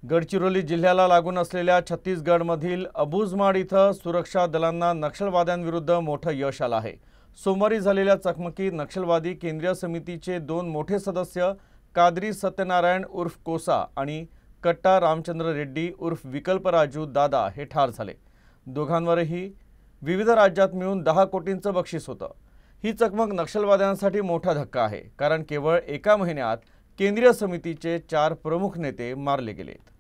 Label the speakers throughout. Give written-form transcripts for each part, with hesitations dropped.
Speaker 1: गडचिरोली जिल्ह्याला लागून असलेल्या छत्तीसगडमधील अबुझमाड इथं सुरक्षा दलांना नक्षलवाद्यांविरुद्ध मोठं यश आलं आहे। सोमवारी झालेल्या चकमकीत नक्षलवादी केंद्रीय समितीचे दोन मोठे सदस्य कादरी सत्यनारायण उर्फ कोसा आणि कट्टा रामचंद्र रेड्डी उर्फ विकल्पराजू दादा हे ठार झाले। दोघांवरही विविध राज्यात मिळून 10 कोटींचं बक्षीस होतं। ही चकमक नक्षलवाद्यांसाठी मोठा धक्का आहे, कारण केवळ एका महिन्यात केंद्रीय समितीचे 4 प्रमुख नेते मारले गेलेत।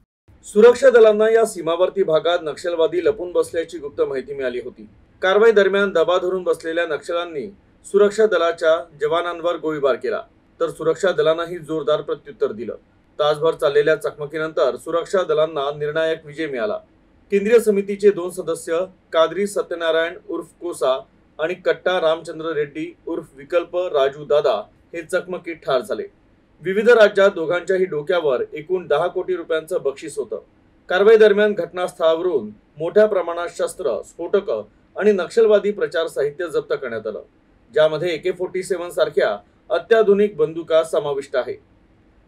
Speaker 2: सुरक्षा दलांना या सीमावर्ती भागात नक्षलवादी लपून बसल्याची गुप्त माहिती मिळाली होती। कारवाई दरम्यान दबा धरून बसलेल्या नक्षल्यांनी सुरक्षा दलाच्या जवानांवर गोळीबार केला, तर सुरक्षा दलांनाही जोरदार प्रत्युत्तर दिलं। तासभर चाललेल्या चकमकीनंतर सुरक्षा दलांना निर्णायक विजय मिळाला। केंद्रीय समितीचे 2 सदस्य कादरी सत्यनारायण उर्फ कोसा आणि कट्टा रामचंद्र रेड्डी उर्फ विकल्प राजू दादा हे चकमकीत ठार झाले। विविध राज्यात दोघांच्याही डोक्यावर एकूण 10 कोटी रुपयांचं बक्षीस होतं। कारवाई दरम्यान घटनास्थळावरून मोठ्या प्रमाणात शस्त्र, स्फोटकं आणि नक्षलवादी प्रचार साहित्य जप्त करण्यात आलं, ज्यामध्ये AK-47 सारख्या अत्याधुनिक बंदुका समाविष्ट आहे।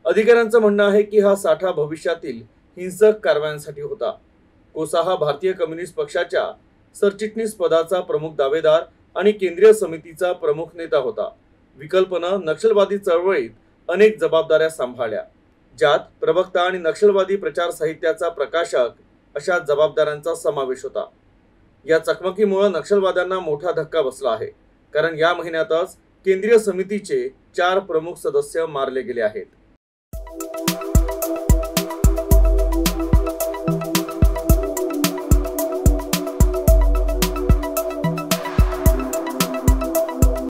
Speaker 2: अधिकाऱ्यांचं म्हणणं आहे की हा साठा भविष्यातील हिंसक कारवायांसाठी होता। कोसा हा भारतीय कम्युनिस्ट पक्षाच्या सरचिटणीस पदाचा प्रमुख दावेदार आणि केंद्रीय समितीचा प्रमुख नेता होता। विकल्पनं नक्षलवादी चळवळीत अनेक जबाबदाऱ्या सांभाळल्या, ज्यात प्रवक्ता आणि नक्षलवादी प्रचार साहित्याचा प्रकाशक अशा जबाबदाऱ्यांचा समावेश होता। या चकमकीमुळे नक्षलवाद्यांना मोठा धक्का बसला आहे, कारण या महिन्यातच केंद्रीय समितीचे 4 प्रमुख सदस्य मारले गेले आहेत।